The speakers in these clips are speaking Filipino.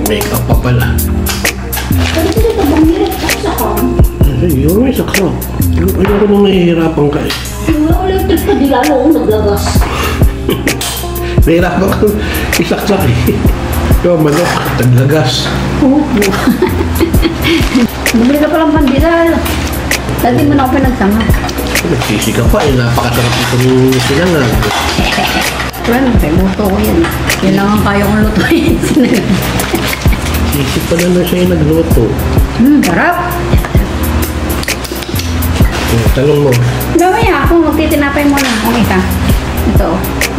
Make-up pa pala. Pwede ka bang niretak ka? Yung may saksa. Ayoko nung nahihirapan ka eh. Yung electric ka, di lalo akong naglagas. Nahihirapan ka isaksak eh. Yung manok, taglagas. Oo. Bumili ka palang pandesal. Dati mo na ako pinagsama. Nagsisi ka pa eh. Napakasarap itong sinangag. Well, may luto ko yan. Yan lang ang kaya kong lutuin. Isip pa na siya yung nagluto. Sarap. Talong mo. Mamaya ako, magtitinapay muna akong isa. Ito.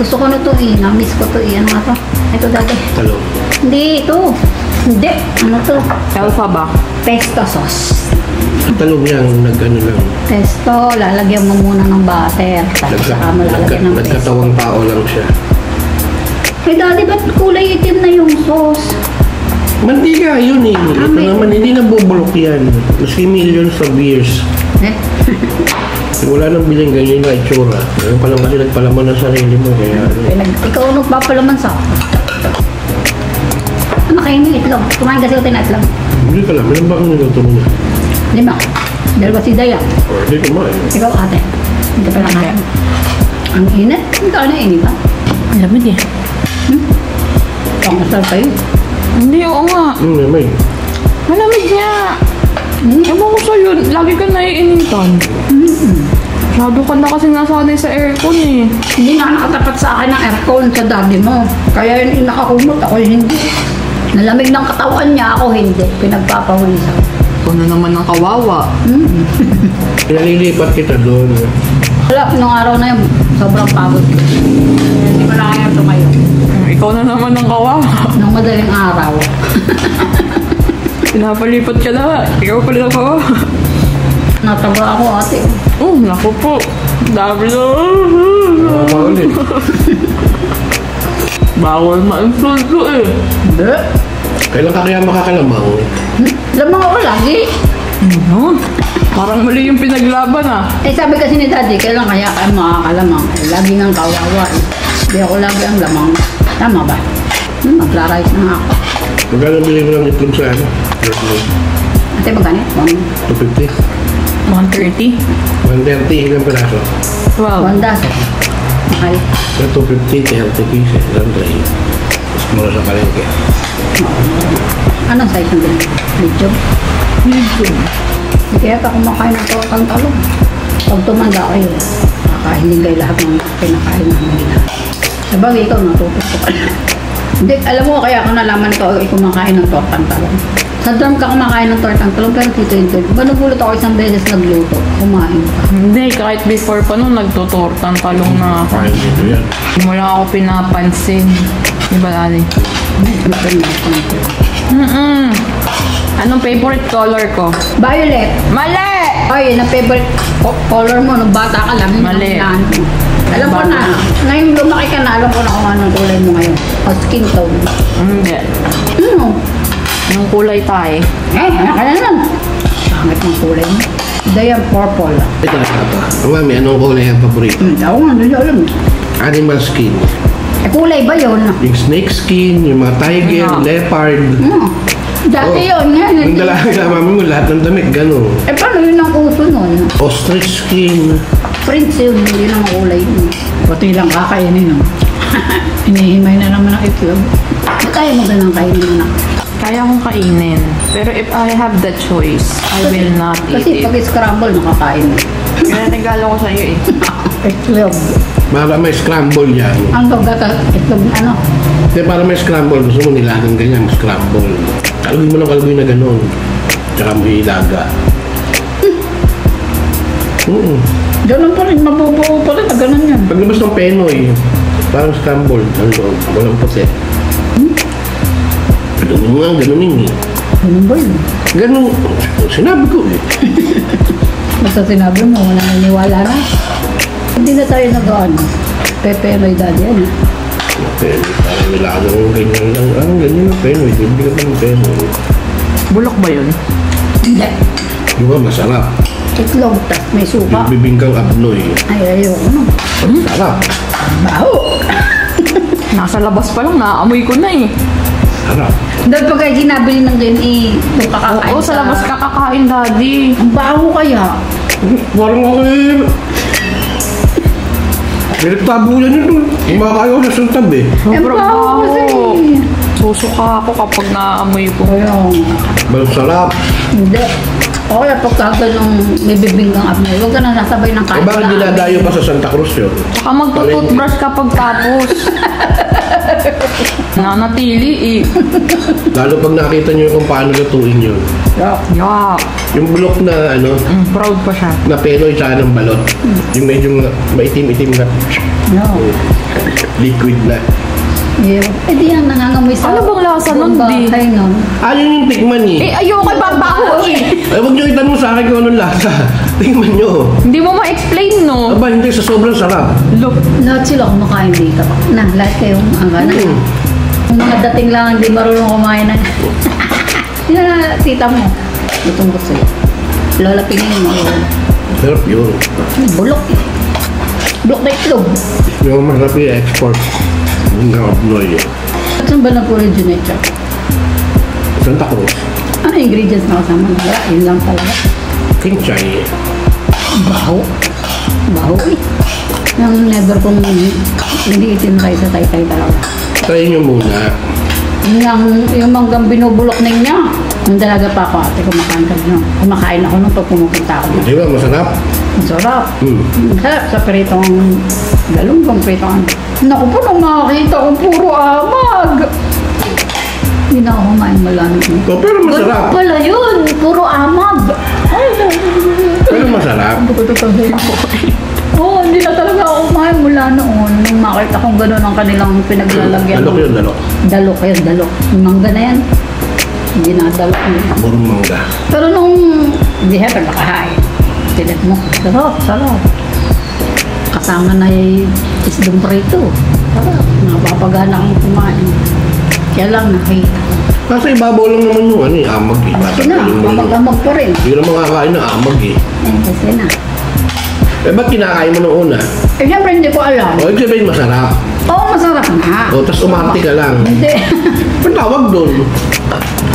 Gusto ko lutuin. Na-miss ko to eh. Ano nga to? Ito dati. Talong. Hindi, ito. Hindi. Ano to? Alpha ba? Pesto sauce. Talong yan, nag-ano lang. Pesto, lalagyan mo muna ng butter. Tapos saka mo lalagyan ng pesto. Nagkatawang tao lang siya. Eh, dati ba't kulay itim na yung sauce? Mantika yun eh. Ito naman, hindi nabubulok yan. Maski millions of years. Eh? Wala nang bilang ganyan na itsura. Ngayon pa lang kasi nagpalaman ng sarili mo. Kaya Ikaw nagpapalaman sa ako. Ano kayo yung itlog? Kumain kasi ako itlog. hindi ka lang. Ilan ba kung niluto mo niya? 5. Dalawa si Daya. Or hindi kumain. Ikaw ate. Hindi pa lang kaya. Ang init. Hindi ka na init ba? Ang lamig eh. Ang masal kayo. Hindi, oo nga. May. Malamig niya. Ewan ko sa'yo, lagi ka naiinitan. Masyado ka na kasi nasanay sa aircon eh. Hindi nga nakatapat sa akin ang aircon sa daddy mo. Kaya yun nakakumot ako hindi. Nalamig ng katawan niya ako hindi. Pinagpapawisan. Ikaw na naman ang kawawa. Nalilipat kita doon. Wala, nung araw na yun, sobrang pagod. Hindi ko na kaya tumayo. Ikaw na naman ang kawawa. Nung madaling araw. Pinapalipat ka na. Ikaw pala ang kawawa. Nataba ako ate. Oh, naku po. Dami na. Ulit. Bawal ma-insulto eh. Hindi. Kailan ka kaya makakalamang? Lamang ako lagi. Ano? Parang mali yung pinaglaban ah. Eh sabi kasi ni daddy, kailan kaya kayo makakalamang? Eh, lagi ngang kawawa eh. Hindi ako lagi ang lamang. Tama ba? Magra-rice na nga ako. Magkano bilhin mo lang itlog sa ano? Ate, magkano? 250? 130? 130, ilang piraso? 12. 1 dozen. Okay. Sa 250, 30 pieces. Ilang tray. Mas mura sa palengke. Anong size ng ganyan? Medium? Medium. Kaya ka kumakain ng tortang talong. Pag tumanda kayo, kakainin kayo lahat ng pinakain ng nila. Sabagay ikaw, natututo ka na. Hindi, alam mo, kaya ako nalaman ko ay kumakain ng tortang talong. Sa dorm ka kumakain ng tortang talong, pero dito yun. Ba nagulot ako isang beses nagluto, kumain ka. Hindi, kahit before pa nung nagtutortang talong na ako. Kain dito yan. Hindi mo lang ako pinapansin. Di ba, Ali? Anong favorite color ko? Violet. Mali! Ay, yun ang favorite color mo. Nung bata ka lang, yun ang Mali. hinahan mo. Alam ko na. Ngayon lumaki ka na, alam ko na kung anong kulay mo ngayon. O skin tone. Hindi. Ano? Anong kulay tayo? Ano ka na nun? Pangit ng kulay mo. Dayan purple. Ito na ito. Mami, anong kulay ang paborito? Ako nga, hindi alam. Animal skin. Eh, kulay ba yun? Yung snake skin, yung mga tiger, Ano? leopard. Dati yun. Yung dalaga sa mami mo, lahat ng damit, gano'n. Eh, paano yun ang uso nun? Ostrich skin. Prince yun, yun ang kulay yun. Pati lang kakainin no? Hinihimay na naman ang itlog. Ba't tayo mo ganang kainin na? Kaya kong kainin. Pero if I have the choice, I will not Kasi eat pag it. scramble, nakakain. Kaya regalo ko sa iyo eh. Itlog. Para may scramble yan. Ang gata, itlog, ano? Hindi, para may scramble. Gusto mo nilagang ganyan, scramble. Kalagay mo ng kalagay na gano'n. Tsaka may ilaga. Ganun pa rin, mabubuo pa rin. Ganun yan. Paglabas ng penoy, parang scramble. Ano, walang puti. Ganun mo nga, ganunin eh. Ganun ba yun? Ganun, sinabi ko eh. Basta sinabi mo, wala naniwala na. Hindi na tayo nag-ano. Pepenoy daddy yan. Penoy, parang nilagang ganyan lang. Parang ganyan na penoy. Hindi ka pa ng penoy. Bulok ba yun? Hindi. Di ba, masarap. Itlog, tas may suka. Yung bibingkang abnoy. Ay, ayoko no. Sarap. Baho. Nasa labas pa lang, naaamoy ko na eh. Sarap. Dahil pagka ginabili ng ganyan, kung kakakain Oo, sa labas ka kakain, daddy. Ang baho kaya. Parang ako eh. Pinagtabulan nyo doon. Kumakayo na sa tabi. Sobrang baho kasi. baho. Susuka ako kapag naaamoy ko. Ayun. Balang sarap. Hindi. O kaya pagka ganung may bibinggang abnoy, huwag ka na nasabay ng Eh kain. bakit dinadayo pa sa Santa Cruz yun? Tsaka magtututbrush ka pagtapos. Nanatili eh. Lalo pag nakita nyo kung paano lutuin yun. Yak. Yung bulok na ano, Proud pa siya. na penoy tsaka ng balot. Yung medyo maitim-itim na No. liquid na. Yeah. Eh di yan, nangangamoy sa... Ano bang lasa nun, di? Bahay nun. Ah, yun yung tikman eh. Eh, ayoko kay babaho eh. Ay, huwag nyo itanong sa akin kung anong lasa. Tingnan nyo. Hindi mo ma-explain, no? Aba, hindi. Sa sobrang sarap. Look. Lahat sila kumakain dito. Na, lahat kayong ang gana. Yung mga dating lang hindi marunong kumain na. Yun na, tita mo. Itong gusto yun. Lola pingin mo. Sarap yun. Bulok eh. Bulok na itlog. Yung masarap yung export. Yung abnoy eh. At saan ba nag-originate siya? Santa Cruz. Ano ingredients na kasama? Wala, yun lang talaga. Kinchay eh. Baho. Baho eh. Yung never kong hindi itinry sa taytay talaga. Try nyo muna. Yung manggang binubulok niya. Yung dalaga pa ako ate, kumakain ako nung pag pumupunta ako. Di ba, masarap? Masarap. Hmm. Masarap sa pritong galunggong pritong. Naku po, nung makakita kong puro amag. Hindi na ako kumain malamig. Oh, pero masarap. Ganun pala yun, puro amag. Ay, Pero masarap. Oo, hindi na talaga ako kumain mula noon. Nung makita kong gano'n ang kanilang pinaglalagyan. Dalok yun, dalok. Dalok yun, dalok. Yung mangga na yan. Hindi na dalok yun. Murong mangga. Pero nung hindi hepe nakahain, tinig mo, sarap, sarap. Kasama na yung isdong prito. Sarap, napapagana kang kumain. Kaya lang nakita. Kasi ibabaw lang naman yung ano, amag eh. Kasi na, mamag-amag pa rin. Hindi ka naman kakain ng amag eh. Kasi na. Eh, ba't kinakain mo nung una? Eh, siyempre hindi ko alam. O, ibig sabihin masarap. Oo, masarap na. O, tas umarte ka lang. Hindi. Ang tawag doon.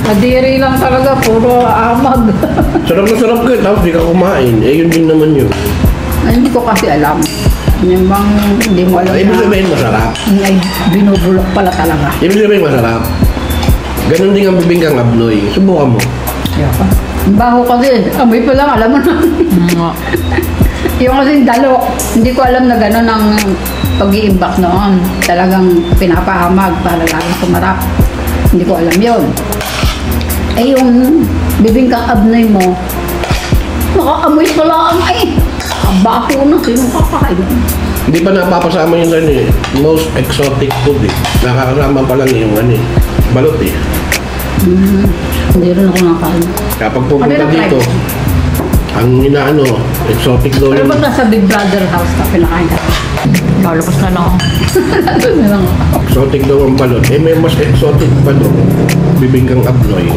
Kadiri lang talaga, puro amag. Sarap na sarap ka, tapos di ka kumain. Eh, yun din naman yun. Ay, hindi ko kasi alam. Yung bang hindi mo alam Ibig na sabihin masarap. ay binubulok pala talaga. Ibig sabihin masarap. Ganon din ang bibingkang abnoy. Subukan mo. Ang baho kasi, amoy pa lang, alam mo na. Yung kasi dalok, hindi ko alam na gano'n ang pag-iimbak noon. Talagang pinapahamag para lalo sumarap. Hindi ko alam yon. Eh yung bibingkang abnoy mo, nakaamoy pa lang ay. Ang baho na, sino kakain? Hindi pa napapasama yung ano eh. Most exotic food eh. Nakakasama pa lang yung ano eh. Balot eh. Hindi rin ako nakain. Kapag pupunta Ano na dito, ang inaano, exotic daw Pero yung... ba't nasa Big Brother house ka pinakain ka? Lalabas na lang ako. Nandun na lang ako. Exotic daw ang balot. Eh, may mas exotic pa doon. Bibingkang abnoy.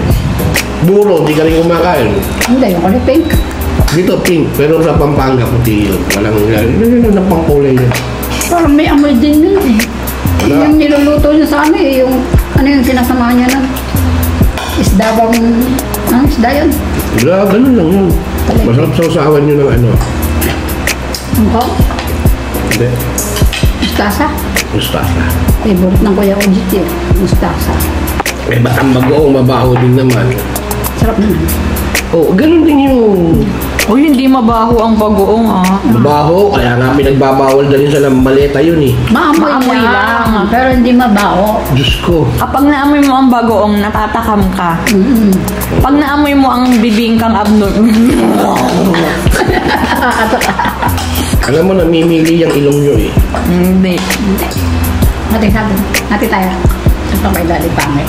Buro, di ka rin kumakain. Hindi, yung kulay pink. Dito pink, pero sa Pampanga puti yun. Walang yun na pangkulay yun. Parang may amoy din yun eh. Wala. Yung niluluto niya sa amin eh, yung ano yung sinasamahan niya ng isda bang, ano isda yun? Wala, ganun lang yun. Masarap sa usawan nyo ng ano. Ano ko? Hindi, Mustasa? mustasa. Favorite ng Kuya Ojit yun, mustasa. Eh, ba't ang bagoong mabaho din naman? Sarap naman. Oh, ganun din yung Uy, hindi mabaho ang bagoong ah. Mabaho, kaya nga pinagbabawal dalhin sa lambaleta yun eh. Maamoy lang. Pero hindi mabaho. Diyos ko. Kapag naamoy mo ang bagoong, natatakam ka. Pag naamoy mo ang bibingkang abnormal. Alam mo, namimili yung ilong nyo eh. Hindi. Hati tayo. Ito may dali pangit.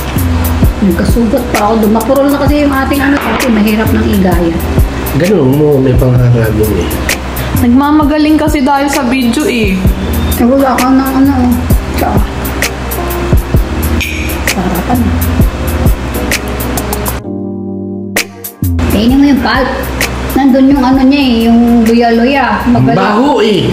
Nagkasugat pa ako. Dumapurol na kasi yung ating ano. Kasi mahirap ng igaya. Ganun mo, may pangharagong eh. Nagmamagaling kasi dahil sa video eh. Wala ka ng ano. Tsaka. Sarapan. Kainin mo yung pulp. Nandun yung ano niya eh. Yung luya-luya. Baho eh.